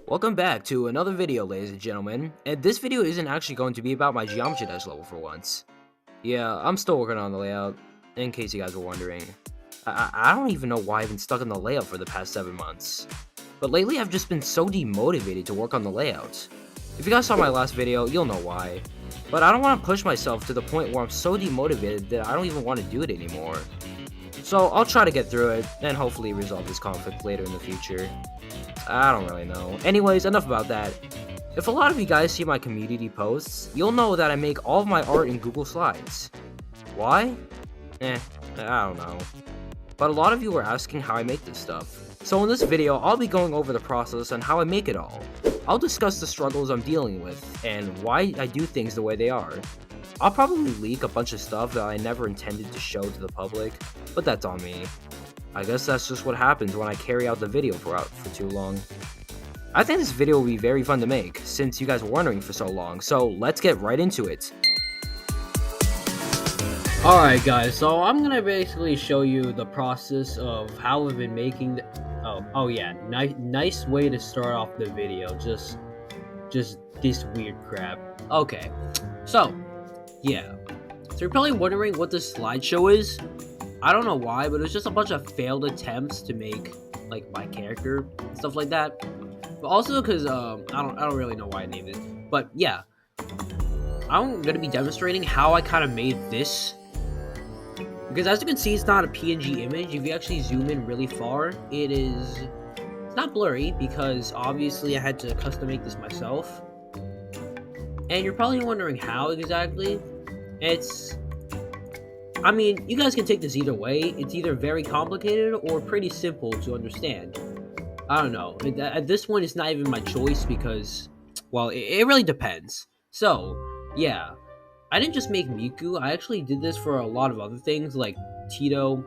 Welcome back to another video, ladies and gentlemen, and this video isn't actually going to be about my Geometry Dash level for once. Yeah, I'm still working on the layout, in case you guys were wondering. I don't even know why I've been stuck in the layout for the past 7 months. But lately I've just been so demotivated to work on the layout. If you guys saw my last video, you'll know why. But I don't want to push myself to the point where I'm so demotivated that I don't even want to do it anymore. So I'll try to get through it, and hopefully resolve this conflict later in the future. I don't really know. Anyways, enough about that. If a lot of you guys see my community posts, you'll know that I make all of my art in Google Slides. Why? I don't know. But a lot of you were asking how I make this stuff. So in this video, I'll be going over the process and how I make it all. I'll discuss the struggles I'm dealing with, and why I do things the way they are. I'll probably leak a bunch of stuff that I never intended to show to the public, but that's on me. I guess that's just what happens when I carry out the video for too long. I think this video will be very fun to make, since you guys were wondering for so long, so let's get right into it. Alright guys, so I'm gonna basically show you the process of how I've been making oh yeah, nice way to start off the video, just this weird crap. Okay, so, yeah. So you're probably wondering what this slideshow is. I don't know why, but it was just a bunch of failed attempts to make, like, my character and stuff like that. But also because, I don't really know why I named it. But, yeah. I'm going to be demonstrating how I kind of made this. Because as you can see, it's not a PNG image. If you actually zoom in really far, it's not blurry, because obviously I had to custom make this myself. And you're probably wondering how exactly. I mean, you guys can take this either way. It's either very complicated or pretty simple to understand. I don't know. At this point, it's not even my choice because, well, it really depends. So, yeah. I didn't just make Miku. I actually did this for a lot of other things like Tito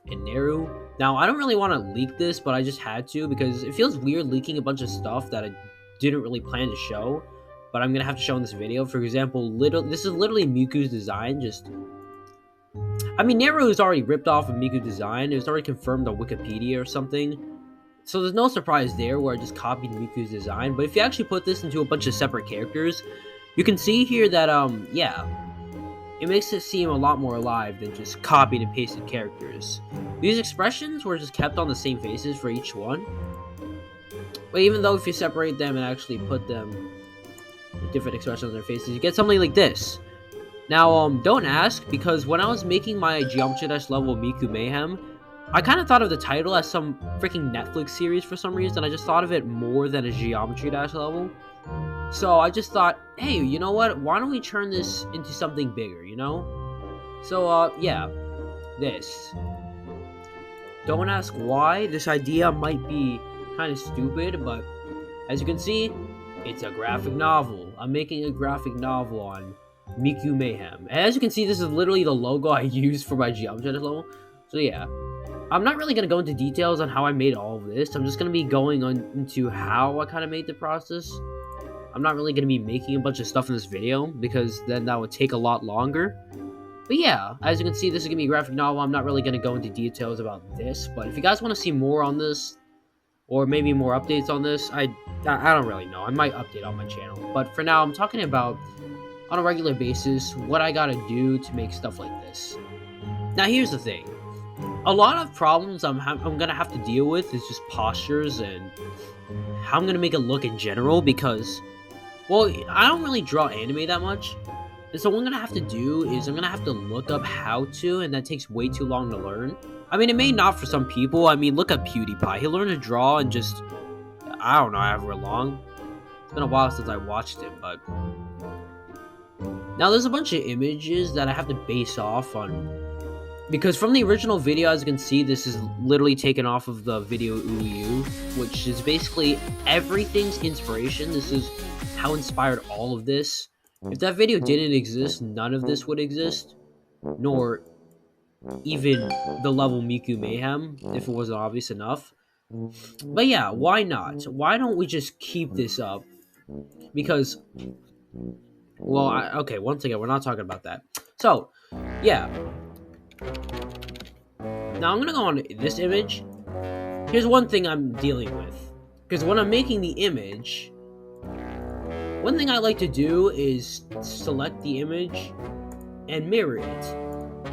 and Neru. Now, I don't really want to leak this, but I just had to because it feels weird leaking a bunch of stuff that I didn't really plan to show. But I'm going to have to show in this video. For example, this is literally Miku's design, I mean, Neru is already ripped off of Miku's design. It was already confirmed on Wikipedia or something. So there's no surprise there where I just copied Miku's design. But if you actually put this into a bunch of separate characters, you can see here that, yeah. It makes it seem a lot more alive than just copied and pasted characters. These expressions were just kept on the same faces for each one. But even though if you separate them and actually put them with different expressions on their faces, you get something like this. Now, don't ask, because when I was making my Geometry Dash level Miku Mayhem, I kind of thought of the title as some freaking Netflix series for some reason. I just thought of it more than a Geometry Dash level. So I just thought, hey, you know what? Why don't we turn this into something bigger, you know? So, yeah, this. Don't ask why. This idea might be kind of stupid, but as you can see, it's a graphic novel. I'm making a graphic novel on Miku Mayhem. As you can see, this is literally the logo I used for my Geometry Dash level. So yeah, I'm not really going to go into details on how I made all of this. I'm just going to be going into how I kind of made the process. I'm not really going to be making a bunch of stuff in this video, because then that would take a lot longer. But yeah, as you can see, this is going to be a graphic novel. I'm not really going to go into details about this, but if you guys want to see more on this, or maybe more updates on this, I don't really know. I might update on my channel. But for now, I'm talking about, on a regular basis, what I gotta do to make stuff like this. Now here's the thing. A lot of problems I'm gonna have to deal with is just postures and how I'm gonna make it look in general, because, well, I don't really draw anime that much. And so what I'm gonna have to do is I'm gonna have to look up how to, and that takes way too long to learn. I mean, it may not for some people. I mean, look at PewDiePie. He learned to draw in just, I don't know, however long. It's been a while since I watched him, but now there's a bunch of images that I have to base off on, because from the original video, as you can see, this is literally taken off of the video Uyu, which is basically everything's inspiration. This is how inspired all of this. If that video didn't exist, none of this would exist, nor even the level Miku Mayhem, if it wasn't obvious enough. But yeah, why not? Why don't we just keep this up? Because, well, okay, once again, we're not talking about that. So, yeah. Now, I'm going to go on this image. Here's one thing I'm dealing with. Because when I'm making the image, one thing I like to do is select the image and mirror it.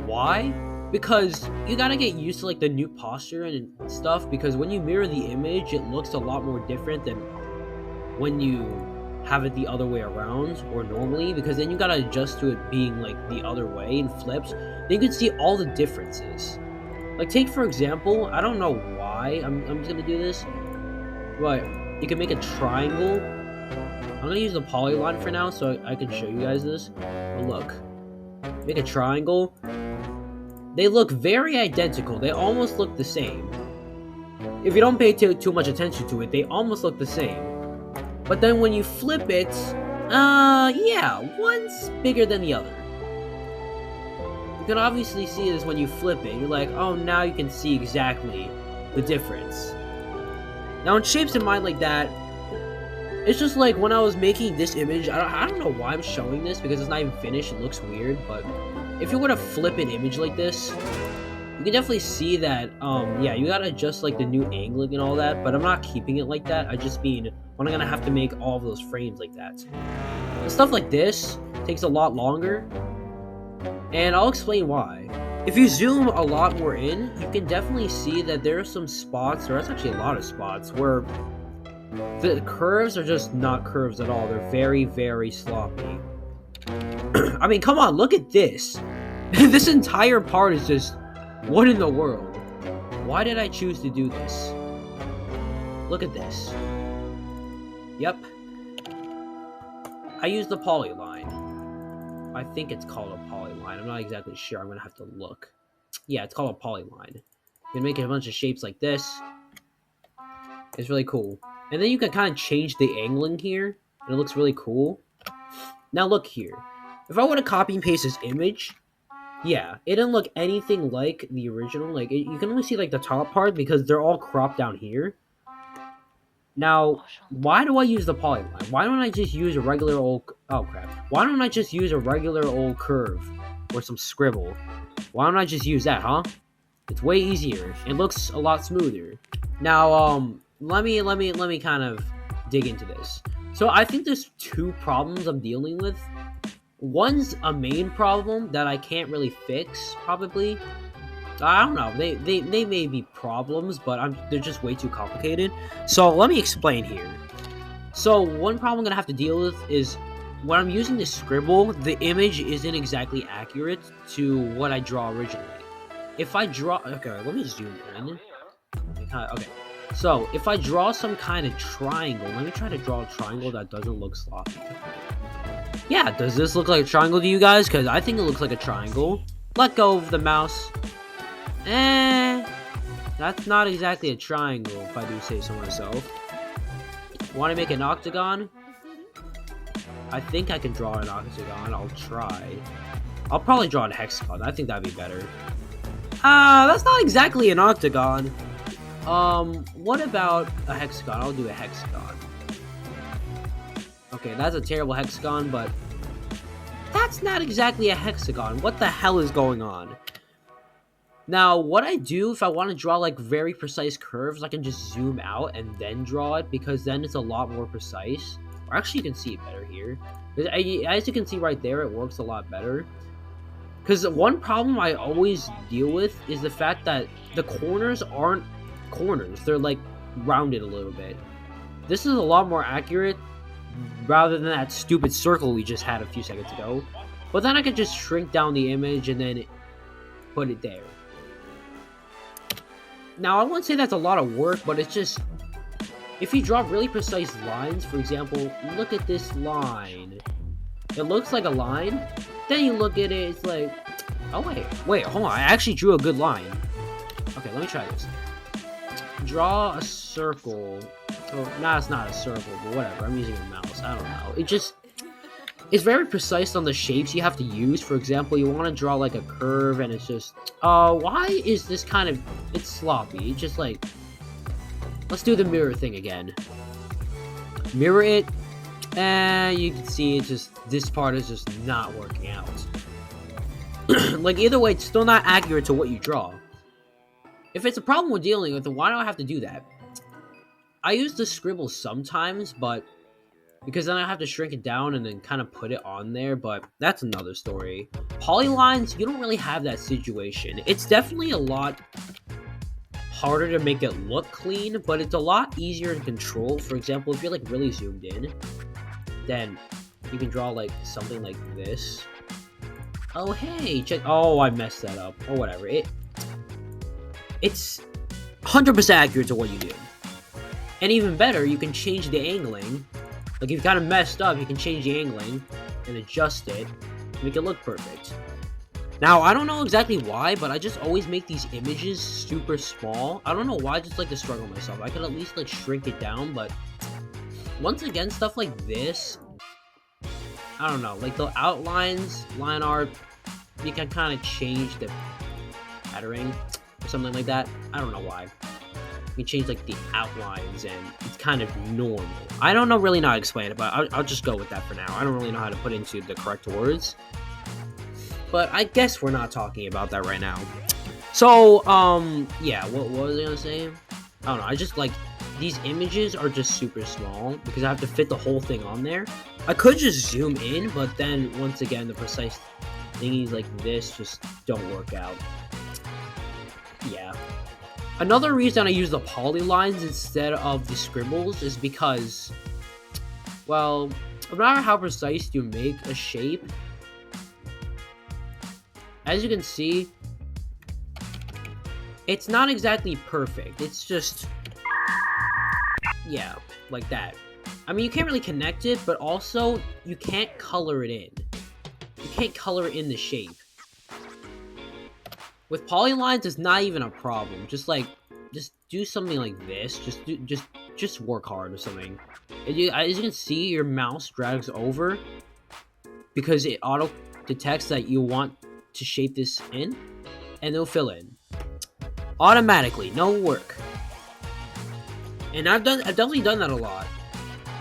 Why? Because you gotta get used to like the new posture and stuff, because when you mirror the image, it looks a lot more different than when you have it the other way around or normally, because then you gotta adjust to it being like the other way and flips. Then you can see all the differences. Like take for example, I don't know why I'm just gonna do this, but you can make a triangle. I'm gonna use the polyline for now so I can show you guys this. But look, make a triangle. They look very identical. They almost look the same. If you don't pay too much attention to it, they almost look the same. But then when you flip it, yeah, one's bigger than the other. You can obviously see this when you flip it. You're like, oh, now you can see exactly the difference. Now in shapes in mind like that, it's just like when I was making this image, I don't know why I'm showing this because it's not even finished. It looks weird, but if you were to flip an image like this, you can definitely see that, yeah, you gotta adjust like the new angling and all that, but I'm not keeping it like that. I just mean when I'm gonna have to make all of those frames like that. And stuff like this takes a lot longer, and I'll explain why. If you zoom a lot more in, you can definitely see that there are some spots, or that's actually a lot of spots, where the curves are just not curves at all. They're very, very sloppy. I mean, come on, look at this. This entire part is just, what in the world? Why did I choose to do this? Look at this. Yep. I used the polyline. I think it's called a polyline. I'm not exactly sure. I'm gonna have to look. Yeah, it's called a polyline. You can make a bunch of shapes like this. It's really cool. And then you can kind of change the angling here, and it looks really cool. Now look here. If I were to copy and paste this image, yeah, it didn't look anything like the original. Like, you can only see like the top part because they're all cropped down here. Now, why do I use the polyline? Why don't I just use a regular old... Oh, crap. Why don't I just use a regular old curve or some scribble? Why don't I just use that, huh? It's way easier. It looks a lot smoother. Now, let me kind of dig into this. So I think there's two problems I'm dealing with. One's a main problem that I can't really fix, probably. I don't know. They may be problems, but they're just way too complicated. So let me explain here. So one problem I'm gonna have to deal with is when I'm using this scribble, the image isn't exactly accurate to what I draw originally. If I draw, okay, let me zoom in. Okay. So, if I draw some kind of triangle, let me try to draw a triangle that doesn't look sloppy. Yeah, does this look like a triangle to you guys? Because I think it looks like a triangle. Let go of the mouse. That's not exactly a triangle, if I do say so myself. Want to make an octagon? I think I can draw an octagon. I'll try. I'll probably draw a hexagon. I think that'd be better. That's not exactly an octagon. What about a hexagon? I'll do a hexagon. Okay, that's a terrible hexagon, but that's not exactly a hexagon. What the hell is going on? Now, what I do if I want to draw like very precise curves, I can just zoom out and then draw it, because then it's a lot more precise. Or actually, you can see it better here. As you can see right there, it works a lot better. Because one problem I always deal with is the fact that the corners aren't corners. They're like rounded a little bit. This is a lot more accurate rather than that stupid circle we just had a few seconds ago. But then I could just shrink down the image and then put it there. Now, I wouldn't say that's a lot of work, but it's just, if you draw really precise lines, for example, look at this line. It looks like a line. Then you look at it, it's like, oh wait, hold on. I actually drew a good line. Okay, let me try this. Draw a circle. Oh, no, it's not a circle, but whatever. I'm using a mouse. I don't know. It's very precise on the shapes you have to use. For example, you want to draw like a curve, and it's just, why is this kind of, it's sloppy. It's just like, let's do the mirror thing again. Mirror it, and you can see it's just, this part is just not working out. Like, either way, it's still not accurate to what you draw. If it's a problem we're dealing with, then why do I have to do that? I use the scribble sometimes, but because then I have to shrink it down and then kind of put it on there, but that's another story. Polylines, you don't really have that situation. It's definitely a lot harder to make it look clean, but it's a lot easier to control. For example, if you're like really zoomed in, then you can draw like something like this. Oh hey, check. Oh, I messed that up or whatever. It's 100% accurate to what you do. And even better, you can change the angling. Like if you kind of messed up, you can change the angling and adjust it, make it look perfect. Now, I don't know exactly why, but I just always make these images super small. I don't know why, I just like to struggle myself. I could at least like shrink it down, but once again, stuff like this, I don't know, like the outlines, line art, you can kind of change the patterning or something like that. I don't know why. You can change like the outlines and it's kind of normal. I don't know really know how to explain it, but I'll just go with that for now. I don't really know how to put into the correct words. But I guess we're not talking about that right now. So, yeah, what was I gonna say? I don't know, I just like, these images are just super small because I have to fit the whole thing on there. I could just zoom in, but then, once again, the precise thingies like this just don't work out. Yeah. Another reason I use the polylines instead of the scribbles is because, well, no matter how precise you make a shape, as you can see, it's not exactly perfect. It's just, yeah, like that. I mean, you can't really connect it, but also, you can't color it in. You can't color in the shape. With polylines, it's not even a problem. Just do something like this. Just work hard or something. As you can see, your mouse drags over because it auto detects that you want to shape this in, and it'll fill in automatically, no work. And I've definitely done that a lot.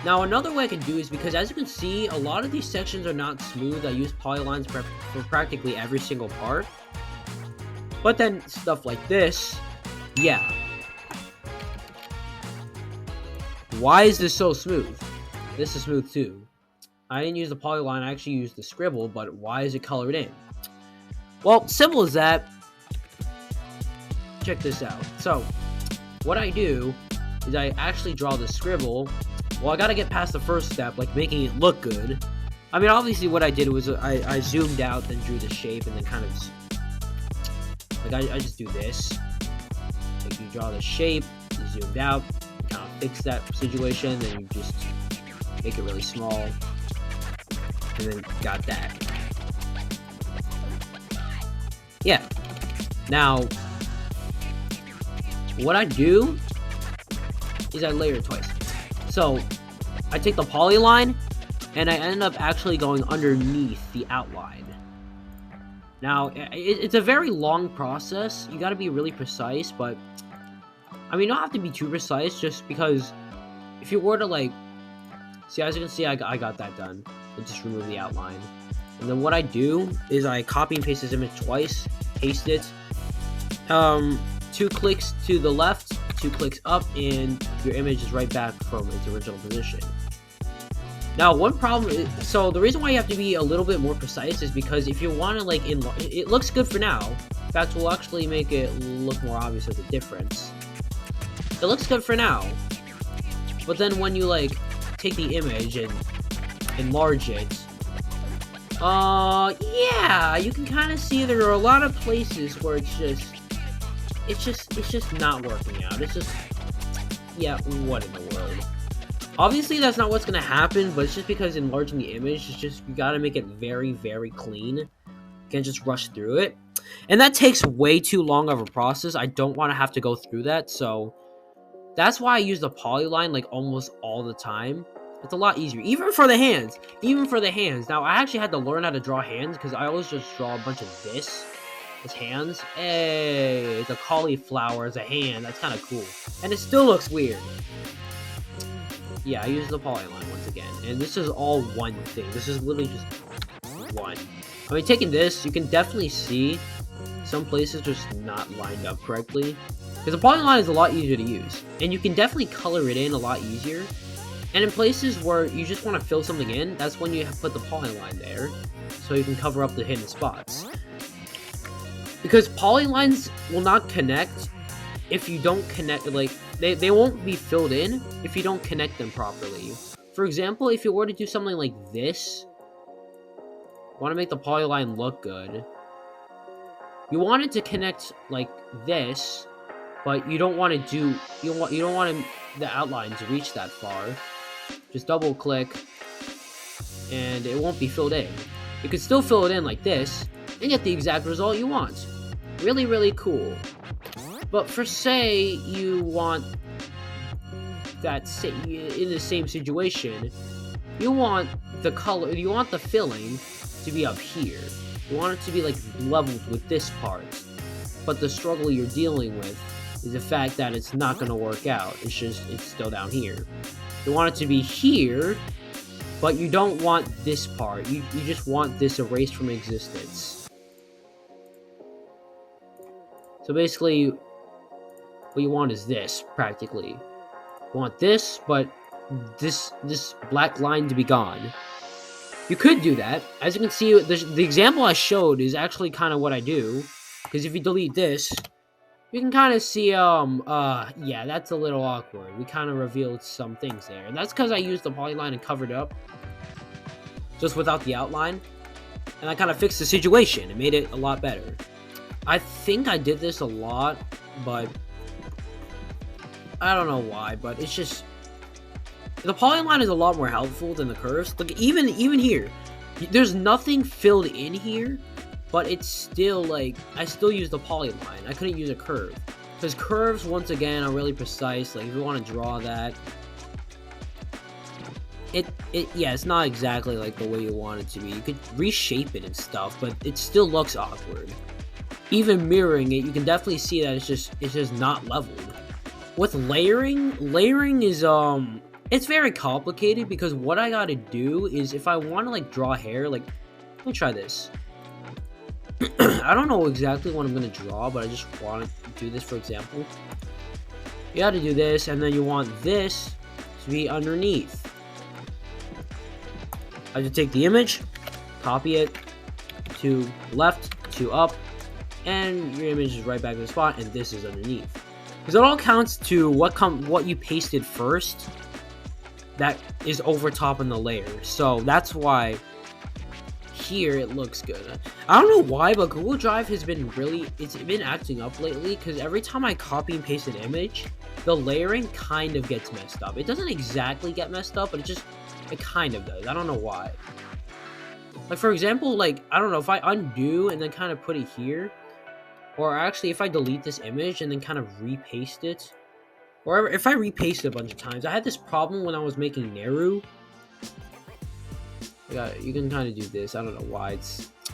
Now another way I can do is because, as you can see, a lot of these sections are not smooth. I use polylines for practically every single part. But then stuff like this, yeah. Why is this so smooth? This is smooth too. I didn't use the polyline, I actually used the scribble, but why is it colored in? Well, simple as that. Check this out. So, what I do is I actually draw the scribble. Well, I gotta get past the first step, like making it look good. I mean, obviously what I did was I zoomed out, then drew the shape, and then kind of, like, I just do this. Like, you draw the shape, you zoomed out, kind of fix that situation, then you just make it really small, and then got that. Yeah. Now, what I do is I layer it twice. So, I take the polyline, and I end up actually going underneath the outline. Now, it's a very long process. You gotta be really precise, but I mean, you don't have to be too precise, just because if you were to, like, see, as you can see, I got that done. I just remove the outline. And then what I do is I copy and paste this image twice, paste it, 2 clicks to the left, 2 clicks up, and your image is right back from its original position. Now, one problem is, so the reason why you have to be a little bit more precise is because if you want to, like, it looks good for now. In fact, we'll actually make it look more obvious as a difference. It looks good for now, but then when you, like, take the image and enlarge it, yeah, you can kind of see there are a lot of places where it's just not working out. It's just, yeah, what in the world? Obviously, that's not what's gonna happen, but it's just because enlarging the image is just, you gotta make it very, very clean. You can't just rush through it. And that takes way too long of a process. I don't want to have to go through that, so that's why I use the polyline, like, almost all the time. It's a lot easier, even for the hands. Now, I actually had to learn how to draw hands, because I always just draw a bunch of this as hands. Hey, it's a cauliflower as a hand. That's kind of cool. And it still looks weird. Yeah, I use the polyline once again. And this is all one thing. This is literally just one. I mean, taking this, you can definitely see some places just not lined up correctly. Because the polyline is a lot easier to use. And you can definitely color it in a lot easier. And in places where you just want to fill something in, that's when you put the polyline there. So you can cover up the hidden spots. Because polylines will not connect if you don't connect, like, they won't be filled in if you don't connect them properly. For example, if you were to do something like this, want to make the polyline look good, you want it to connect like this, but you don't want to do, you don't want the outline to reach that far. Just double click, and it won't be filled in. You can still fill it in like this, and get the exact result you want. Really, really cool. But for say you want that in the same situation, you want the color, you want the filling to be up here. You want it to be like leveled with this part. But the struggle you're dealing with is the fact that it's not going to work out. It's still down here. You want it to be here, but you don't want this part. You just want this erased from existence. So basically, what you want is this, practically. You want this, but this black line to be gone. You could do that. As you can see, the example I showed is actually kind of what I do. Because if you delete this, you can kind of see, yeah, that's a little awkward. We kind of revealed some things there. And that's because I used the polyline and covered up. Just without the outline. And I kind of fixed the situation. It made it a lot better. I think I did this a lot, but I don't know why, but it's just, the polyline is a lot more helpful than the curves. Like, even here, there's nothing filled in here, but it's still, like, I still use the polyline. I couldn't use a curve. Because curves, once again, are really precise. Like, if you want to draw that, yeah, it's not exactly, like, the way you want it to be. You could reshape it and stuff, but it still looks awkward. Even mirroring it, you can definitely see that it's just not leveled. With layering is, it's very complicated, because what I gotta do is, if I want to, like, draw hair, like, let me try this. I don't know exactly what I'm gonna draw, but I just want to do this, for example. You gotta do this, and then you want this to be underneath. I have to take the image, copy it to left, to up, and your image is right back in the spot, and this is underneath. Because it all counts to what you pasted first that is over top in the layer. So that's why here it looks good. I don't know why, but Google Drive has been it's been acting up lately, because every time I copy and paste an image, the layering kind of gets messed up. It doesn't exactly get messed up, but it kind of does. I don't know why. Like, for example, like, I don't know, if I undo and then kind of put it here, or actually, if I delete this image and then kind of repaste it, or if I repaste it a bunch of times. I had this problem when I was making Neru. You can kind of do this. I don't know why.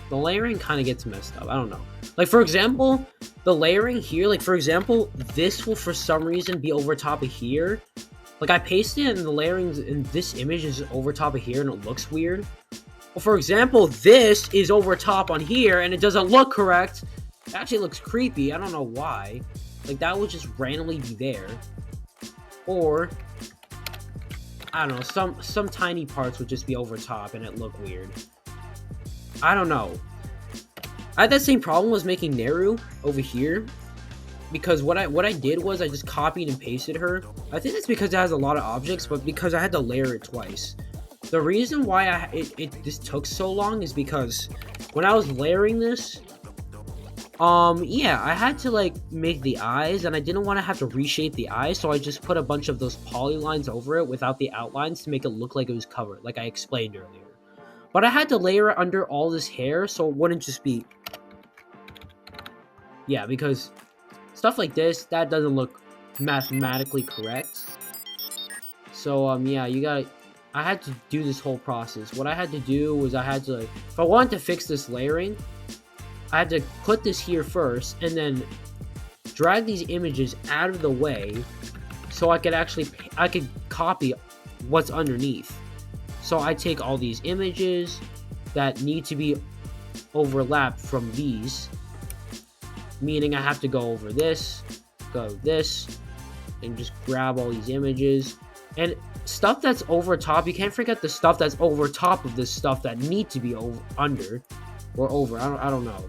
The layering kind of gets messed up. I don't know. Like, for example, the layering here, like, for example, this will for some reason be over top of here. Like, I pasted it and the layering in this image is over top of here and it looks weird. Well, for example, this is over top on here and it doesn't look correct. It actually looks creepy. I don't know why. Like, that would just randomly be there. Or, I don't know, some tiny parts would just be over top and it look weird. I don't know. I had that same problem was making Neru over here. Because what I did was I just copied and pasted her. I think it's because it has a lot of objects, but because I had to layer it twice. The reason why this took so long is because when I was layering this, yeah, I had to, like, make the eyes, and I didn't want to have to reshape the eyes, so I just put a bunch of those polylines over it without the outlines to make it look like it was covered, like I explained earlier. But I had to layer it under all this hair, so it wouldn't just be... Yeah, because stuff like this, that doesn't look mathematically correct. So, yeah, I had to do this whole process. What I had to do was I had to, like, if I wanted to fix this layering, I had to put this here first, and then drag these images out of the way, so I could copy what's underneath. So I take all these images that need to be overlapped from these, meaning I have to go over this, go this and just grab all these images. And stuff that's over top, you can't forget the stuff that's over top of this stuff that need to be under or over. I don't know.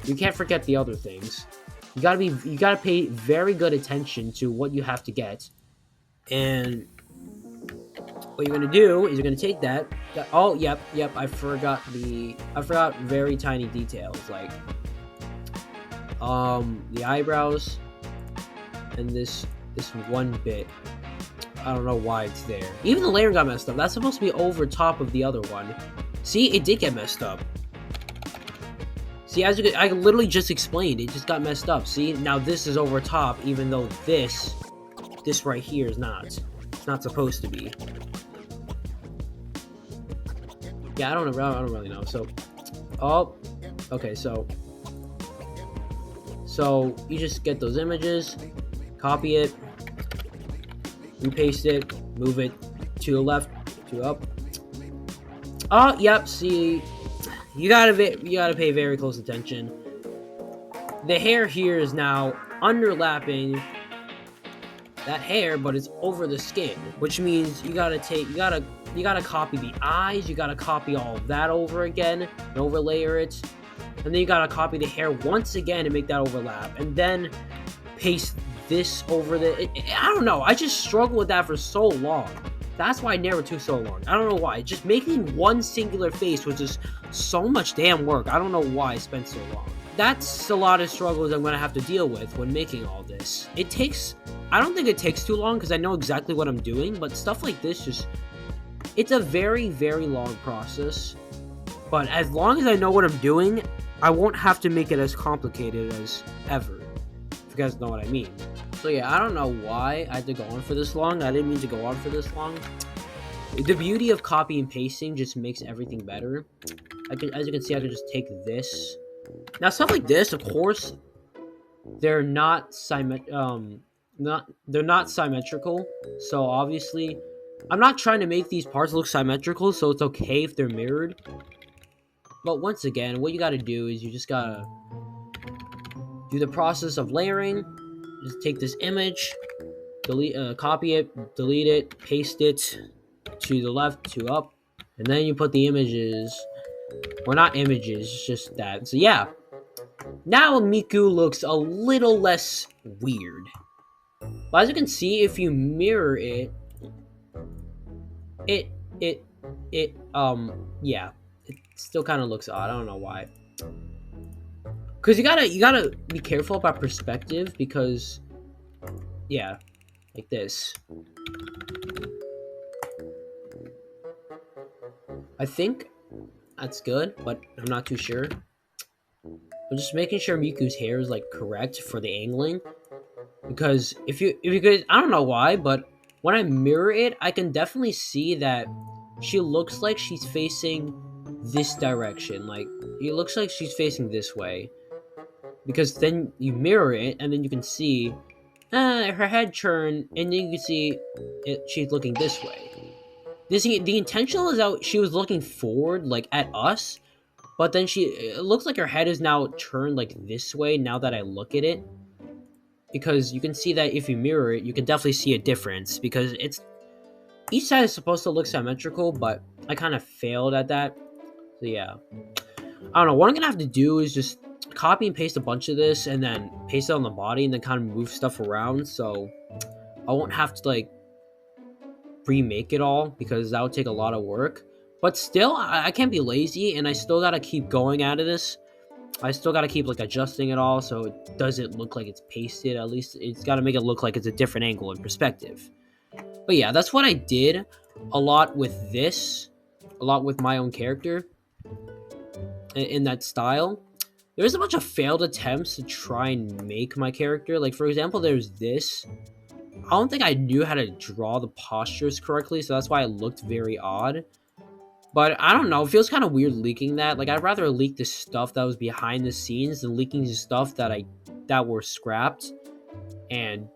You can't forget the other things. You gotta pay very good attention to what you have to get. And what you're gonna do is you're gonna take that. Oh, yep. I forgot very tiny details like the eyebrows and this one bit. I don't know why it's there. Even the layering got messed up. That's supposed to be over top of the other one. See, it did get messed up. See, as you could, I literally just explained, it just got messed up. See, now this is over top, even though this right here is not. It's not supposed to be. Yeah, I don't really know. So, oh, okay. So you just get those images, copy it, repaste it, move it to the left, to up. Oh, yep. See. You gotta pay very close attention. The hair here is now underlapping that hair, but it's over the skin, which means you gotta copy the eyes, you gotta copy all of that over again and overlayer it, and then you gotta copy the hair once again and make that overlap, and then paste this over I don't know. I just struggled with that for so long. That's why I never took so long. I don't know why. Just making one singular face was just so much damn work. I don't know why I spent so long. That's a lot of struggles I'm going to have to deal with when making all this. I don't think it takes too long because I know exactly what I'm doing, but stuff like this it's a very, very long process. But as long as I know what I'm doing, I won't have to make it as complicated as ever. If you guys know what I mean. So yeah, I don't know why I had to go on for this long. I didn't mean to go on for this long. The beauty of copy and pasting just makes everything better. As you can see, I can just take this. Now stuff like this, of course, they're not symmetrical. So obviously, I'm not trying to make these parts look symmetrical, so it's okay if they're mirrored. But once again, what you gotta do is you just gotta do the process of layering. Just take this image, copy it, delete it, paste it to the left, to up, and then you put the images, or not images, just that. So yeah, now Miku looks a little less weird. But as you can see, if you mirror it, yeah, it still kind of looks odd. I don't know why. Because you gotta be careful about perspective because, yeah, like this. I think that's good, but I'm not too sure. I'm just making sure Miku's hair is like correct for the angling. Because if you guys, I don't know why, but when I mirror it, I can definitely see that she looks like she's facing this direction. Like, it looks like she's facing this way. Because then you mirror it, and then you can see her head turn, and then you can see she's looking this way. The intentional is that she was looking forward, like at us, but then it looks like her head is now turned like this way now that I look at it. Because you can see that if you mirror it, you can definitely see a difference. Because each side is supposed to look symmetrical, but I kind of failed at that. So yeah, I don't know. What I'm gonna have to do is just copy and paste a bunch of this and then paste it on the body and then kind of move stuff around so I won't have to like remake it all because that would take a lot of work. But still, I can't be lazy and I still gotta keep going out of this. I still gotta keep like adjusting it all so it doesn't look like it's pasted. At least it's gotta make it look like it's a different angle and perspective. But yeah, that's what I did a lot with this, a lot with my own character in that style. There's a bunch of failed attempts to try and make my character. Like, for example, there's this. I don't think I knew how to draw the postures correctly, so that's why it looked very odd. But I don't know, it feels kind of weird leaking that. Like, I'd rather leak the stuff that was behind the scenes than leaking the stuff that were scrapped and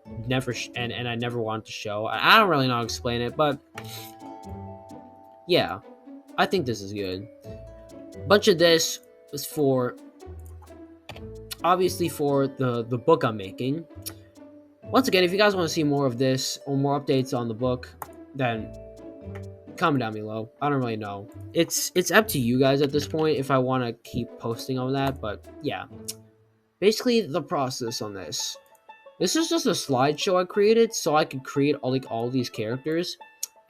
and I never wanted to show. I don't really know how to explain it, but yeah, I think this is good. A bunch of this was for, obviously, for the book I'm making. Once again, if you guys want to see more of this or more updates on the book, then comment down below. I don't really know. It's up to you guys at this point if I want to keep posting on that, but yeah. Basically, the process on this. This is just a slideshow I created so I could create all these characters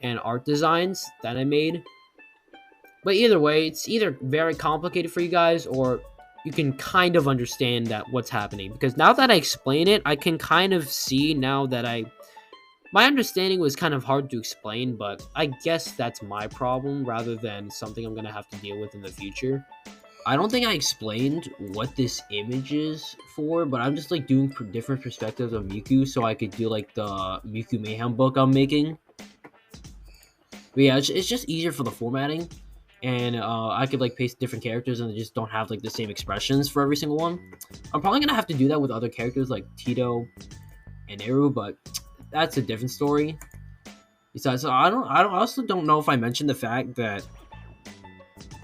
and art designs that I made. But either way, it's either very complicated for you guys or you can kind of understand that what's happening, because now that I explain it, I can kind of see now that my understanding was kind of hard to explain, but I guess that's my problem rather than something I'm going to have to deal with in the future. I don't think I explained what this image is for, but I'm just like doing different perspectives of Miku so I could do like the Miku Mayhem book I'm making. But yeah, it's just easier for the formatting, and I could like paste different characters and they just don't have like the same expressions for every single one. I'm probably gonna have to do that with other characters like Tito and Eru, but that's a different story. Besides, so I also don't know if I mentioned the fact that,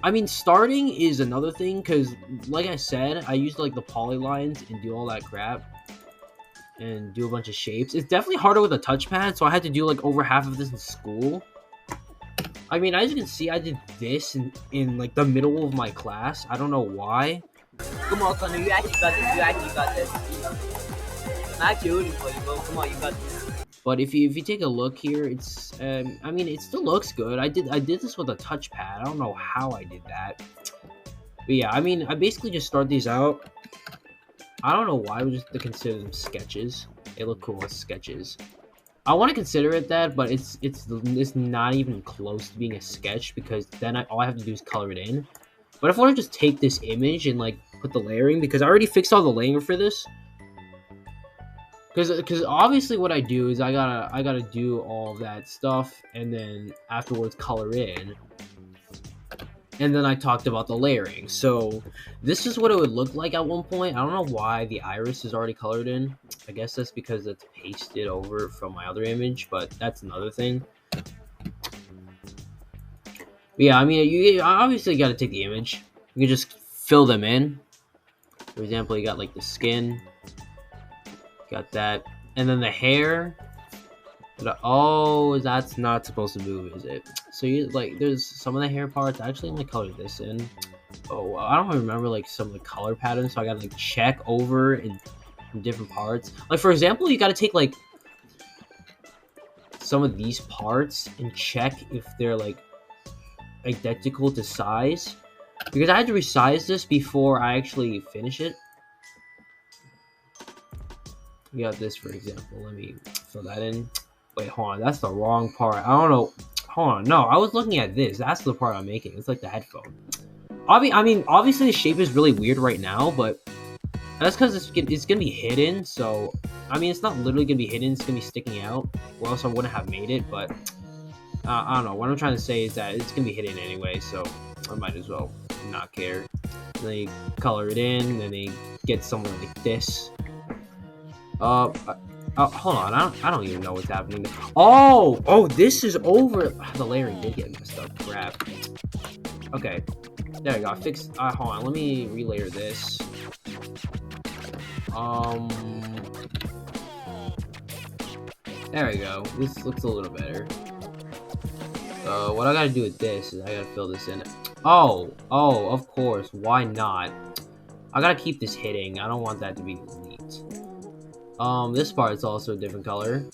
I mean, starting is another thing, because like I said, I used like the polylines and do all that crap and do a bunch of shapes. It's definitely harder with a touchpad, so I had to do like over half of this in school. I mean, as you can see, I did this in like the middle of my class. I don't know why. Come on, Connor, you actually got this. You actually got this. I'm actually rooting for you, bro. Come on, you got this. But if you take a look here, it's I mean, it still looks good. I did this with a touchpad. I don't know how I did that. But yeah, I mean, I basically just start these out. I don't know why we just consider them sketches. They look cool as sketches. I want to consider it that, but it's not even close to being a sketch, because then all I have to do is color it in. But if I want to just take this image and like put the layering, because I already fixed all the layering for this. Because obviously what I do is I gotta do all that stuff and then afterwards color in. And then I talked about the layering. So this is what it would look like at one point. I don't know why the iris is already colored in. I guess that's because it's pasted over from my other image, but that's another thing. But yeah, I mean, you obviously got to take the image. You can just fill them in. For example, you got like the skin. Got that. And then the hair. Oh, that's not supposed to move, is it? So you like, there's some of the hair parts. I actually only colored this in. Oh, I don't remember like some of the color patterns, so I gotta like check over in different parts. Like for example, you gotta take like some of these parts and check if they're like identical to size, because I had to resize this before I actually finish it. We got this, for example. Let me fill that in. Wait, hold on. That's the wrong part. I don't know. Hold on. No, I was looking at this. That's the part I'm making. It's like the headphone. I mean, obviously the shape is really weird right now, but that's because it's going to be hidden. So, I mean, it's not literally going to be hidden. It's going to be sticking out, or else I wouldn't have made it. But, I don't know. What I'm trying to say is that it's going to be hidden anyway, so I might as well not care. And then you color it in, then they get somewhere like this. Hold on. I don't even know what's happening. Oh, this is over. The layering did get messed up. Crap. Okay, there we go. I fixed. Hold on. Let me relayer this. There we go. This looks a little better. What I gotta do with this is I gotta fill this in. Oh, of course. Why not? I gotta keep this hitting. I don't want that to be leaked. This part is also a different color.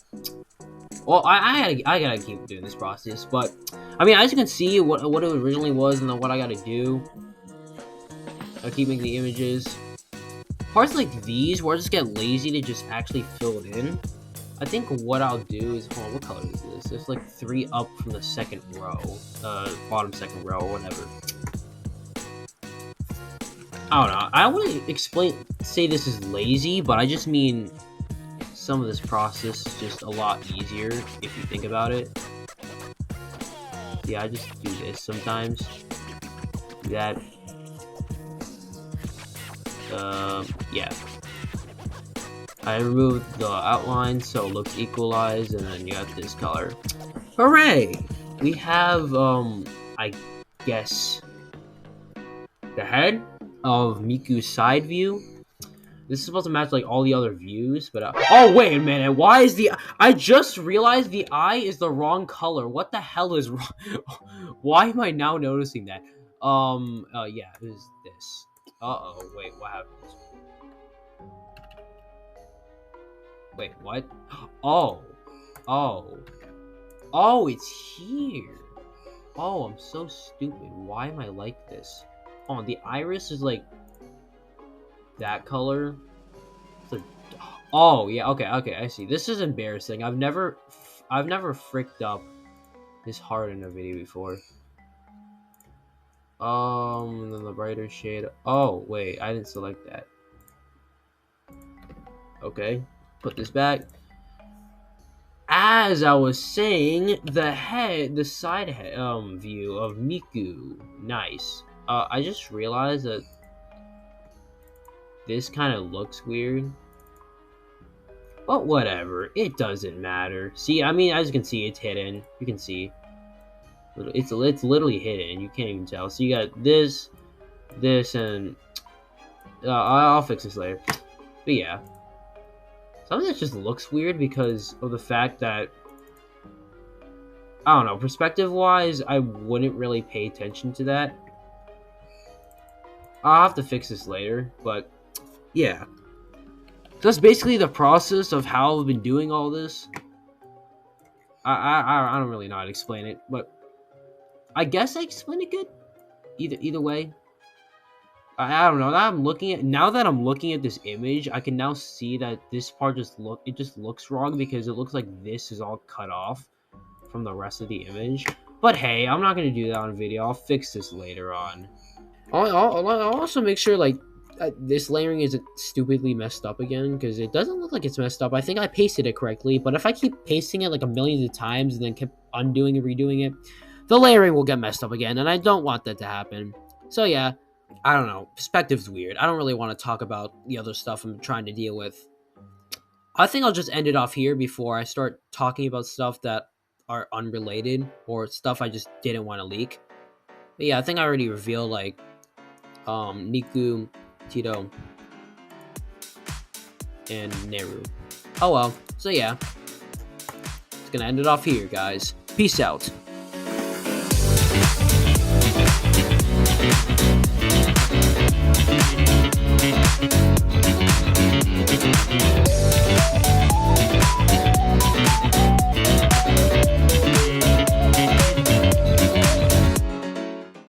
Well, I gotta keep doing this process, but I mean, as you can see, what it originally was, and then what I gotta do. I keep making the images. Parts like these, where I just get lazy to just actually fill it in. I think what I'll do is, hold on, what color is this? There's like 3 up from the second row, bottom second row, or whatever. I don't know. I wouldn't say this is lazy, but I just mean some of this process is just a lot easier if you think about it. Yeah, I just do this sometimes. Do that. Yeah. I removed the outline so it looks equalized, and then you got this color. Hooray! We have, I guess, the head of Miku's side view. This is supposed to match like all the other views, but oh wait a minute, why is the I just realized the eye is the wrong color. What the hell is wrong? Why am I now noticing that? Yeah, it was this. Uh-oh, wait, what happened? Wait, what? Oh. Oh. Oh, it's here. Oh, I'm so stupid. Why am I like this? Oh, the iris is like that color. So, oh, yeah, okay, I see. This is embarrassing. I've never fricked up this hard in a video before. And then the brighter shade. Oh, wait, I didn't select that. Okay, put this back. As I was saying, the side view of Miku, nice. I just realized that this kind of looks weird, but whatever, it doesn't matter. See, I mean, as you can see, it's hidden. You can see, it's literally hidden. You can't even tell. So you got this, and I'll fix this later. But yeah. Some of this just looks weird because of the fact that, I don't know, perspective-wise, I wouldn't really pay attention to that. I'll have to fix this later, but yeah. So that's basically the process of how I've been doing all this. I don't really know how to explain it, but I guess I explained it good. Either way. I don't know. Now that I'm looking at this image, I can now see that this part just looks wrong because it looks like this is all cut off from the rest of the image. But hey, I'm not gonna do that on video. I'll fix this later on. I'll also make sure like this layering isn't stupidly messed up again, because it doesn't look like it's messed up. I think I pasted it correctly, but if I keep pasting it like a million times and then keep undoing and redoing it, the layering will get messed up again, and I don't want that to happen. So yeah. I don't know. Perspective's weird. I don't really want to talk about the other stuff I'm trying to deal with. I think I'll just end it off here before I start talking about stuff that are unrelated or stuff I just didn't want to leak. But yeah, I think I already revealed like Niku, Tito, and Neru. Oh well. So yeah. It's gonna end it off here, guys. Peace out.